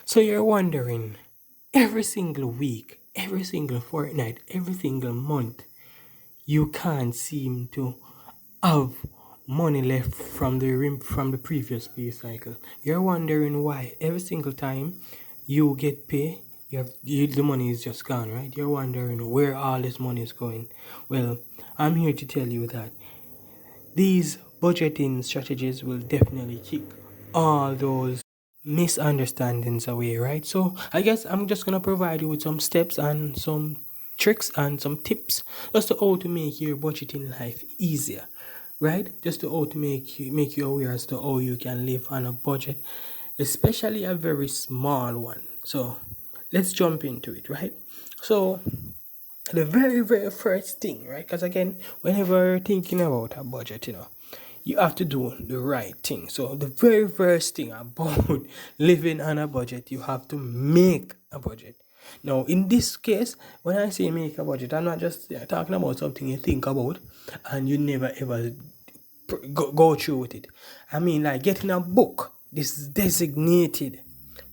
So you're wondering, every single week, every single fortnight, every single month, you can't seem to have money left from the previous pay cycle. You're wondering why every single time you get pay, the money is just gone, right? You're wondering where all this money is going. Well, I'm here to tell you that these budgeting strategies will definitely kick all those misunderstandings away, right? So I guess I'm just gonna provide you with some steps and some tricks and some tips just to how to make your budgeting life easier, right? Just to how to make you aware as to how you can live on a budget, especially a very small one. So let's jump into it, right? So the very first thing, right? Because again, whenever you're thinking about a budget, you have to do the right thing. So the very first thing about living on a budget, you have to make a budget. Now, in this case, when I say make a budget, I'm not just talking about something you think about and you never ever go through with it. I mean, like getting a book. This is designated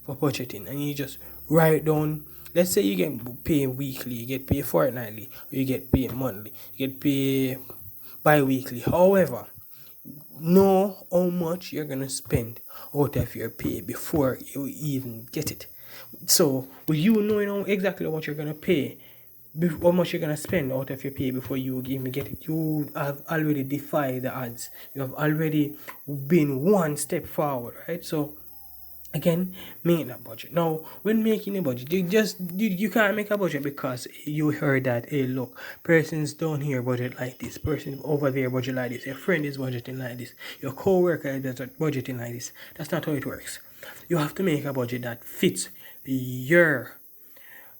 for budgeting, and you just write down. Let's say you get paid weekly, you get paid fortnightly, or you get paid monthly, you get paid bi-weekly. However, know how much you're gonna spend out of your pay before you even get it. So with you knowing exactly what you're gonna pay, how much you're gonna spend out of your pay before you even get it, you have already defied the odds. You have already been one step forward, right? So again, make a budget. Now, when making a budget, you can't make a budget because you heard that, hey, look, persons down here budget like this, person over there budget like this, your friend is budgeting like this, your co-worker is budgeting like this. That's not how it works. You have to make a budget that fits your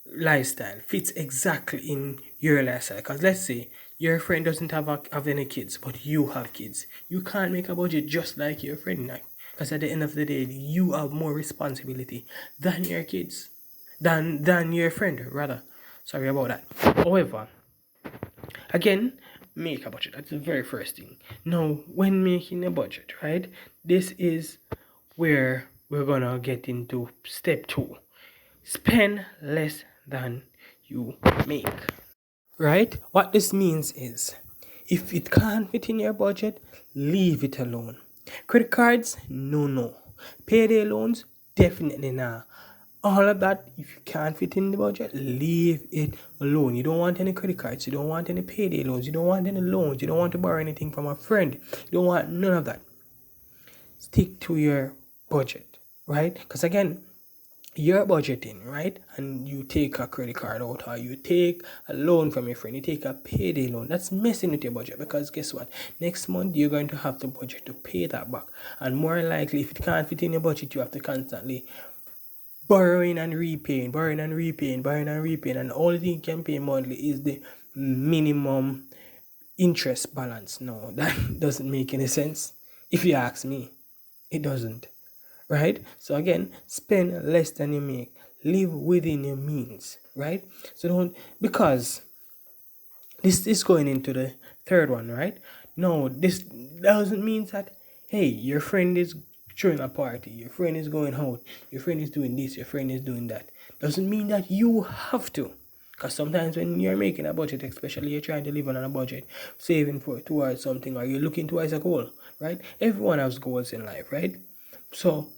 lifestyle, fits exactly in your lifestyle. Because let's say your friend doesn't have any kids, but you have kids. You can't make a budget just like your friend now. Because at the end of the day, you have more responsibility than your kids, than your friend, rather. Sorry about that. However, again, make a budget. That's the very first thing. Now, when making a budget, right? This is where we're gonna get into step two. Spend less than you make. Right? What this means is if it can't fit in your budget, leave it alone. Credit cards, no. Payday loans, definitely nah. All of that, if you can't fit in the budget, leave it alone. You don't want any credit cards, you don't want any payday loans, you don't want any loans, you don't want to borrow anything from a friend, you don't want none of that. Stick to your budget, right? Because again, you're budgeting, right? And you take a credit card out or you take a loan from your friend, you take a payday loan. That's messing with your budget because guess what? Next month you're going to have the budget to pay that back. And more likely, if it can't fit in your budget, you have to constantly borrowing and repaying, borrowing and repaying, borrowing and repaying. And the only thing you can pay monthly is the minimum interest balance. No, that doesn't make any sense. If you ask me, it doesn't. Right? So again, spend less than you make. Live within your means, right? So don't, because this is going into the third one, right? No, this doesn't mean that, hey, your friend is throwing a party, your friend is going out, your friend is doing this, your friend is doing that. Doesn't mean that you have to. Because sometimes when you're making a budget, especially you're trying to live on a budget, saving for towards something, or you're looking towards a goal, right? Everyone has goals in life, right? So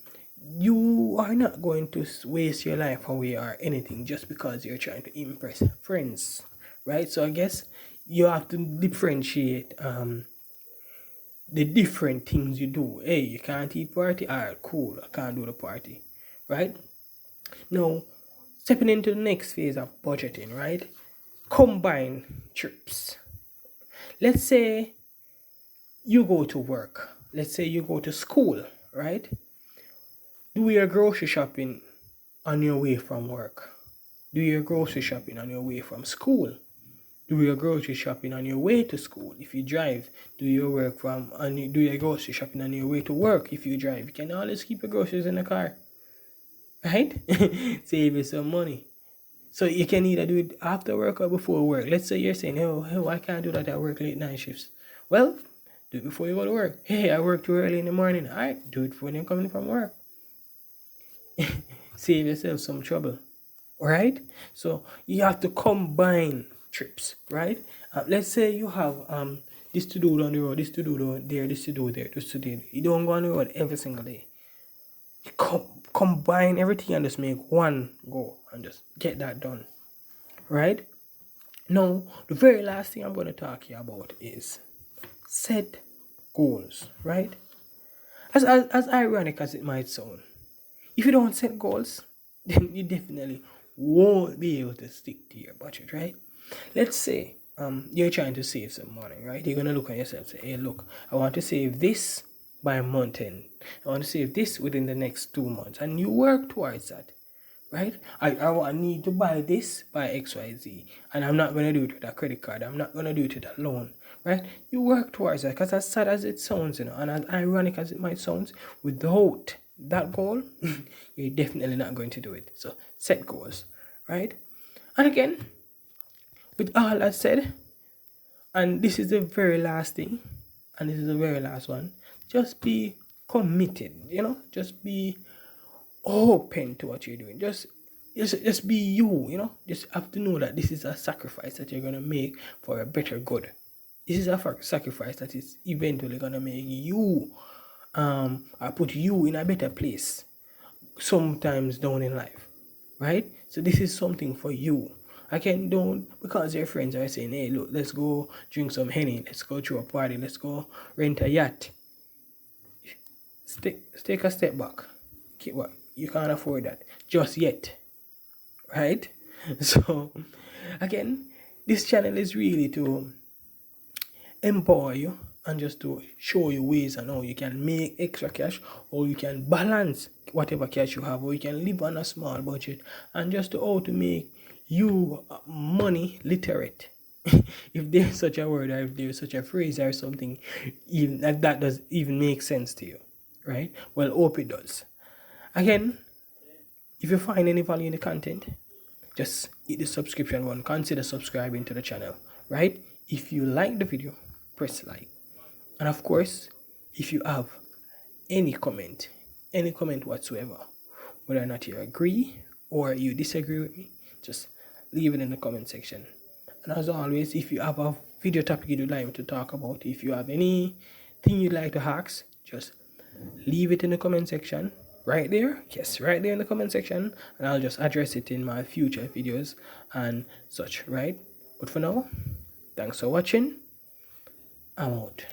you are not going to waste your life away or anything just because you're trying to impress friends, right? So I guess you have to differentiate the different things you do. Hey, you can't eat party, alright, cool, I can't do the party, right? Now, stepping into the next phase of budgeting, right? Combine trips. Let's say you go to work, let's say you go to school, right? Do your grocery shopping on your way from work. Do your grocery shopping on your way from school. Do your grocery shopping on your way to school. If you drive, do your grocery shopping on your way to work. If you drive, you can always keep your groceries in the car, right? Save you some money. So you can either do it after work or before work. Let's say you're saying, oh, I can't do that at work late night shifts. Well, do it before you go to work. Hey, I work too early in the morning. All right, do it when you're coming from work. save yourself some trouble. Right? So you have to combine trips, right? Let's say you have this to do on the road, this to do there, this to do there, this to do there. You don't go on the road every single day. You combine everything and just make one go and just get that done, right? Now, the very last thing I'm going to talk to you about is set goals, right? As ironic as it might sound, if you don't set goals, then you definitely won't be able to stick to your budget, right? Let's say you're trying to save some money, right? You're gonna look at yourself and say, hey, look, I want to save this by month end. I want to save this within the next 2 months, and you work towards that, right? I need to buy this by XYZ, and I'm not gonna do it with a credit card. I'm not gonna do it with a loan, right? You work towards that, because as sad as it sounds, and as ironic as it might sound, without that goal, you're definitely not going to do it. So set goals, right? And again, with all that said, and this is the very last thing, and this is the very last one, just be committed, just be open to what you're doing. Just be you, just have to know that this is a sacrifice that you're gonna make for a better good. This is a sacrifice that is eventually gonna make you or put you in a better place sometimes down in life, right? So this is something for you. Again, don't, because your friends are saying, hey, look, let's go drink some Henny, let's go to a party, let's go rent a yacht. Take a step back. Keep what? You can't afford that just yet, right? So again, this channel is really to empower you and just to show you ways and how you can make extra cash, or you can balance whatever cash you have, or you can live on a small budget, and just to how to make you money literate. If there's such a word, or if there's such a phrase or something, even that does even make sense to you, right? Well, hope it does. Again, if you find any value in the content, just hit the subscription button. Consider subscribing to the channel, right? If you like the video, press like. And of course, if you have any comment whatsoever, whether or not you agree or you disagree with me, just leave it in the comment section. And as always, if you have a video topic you'd like me to talk about, if you have anything you'd like to ask, just leave it in the comment section right there. Yes, right there in the comment section, and I'll just address it in my future videos and such, right? But for now, thanks for watching. I'm out.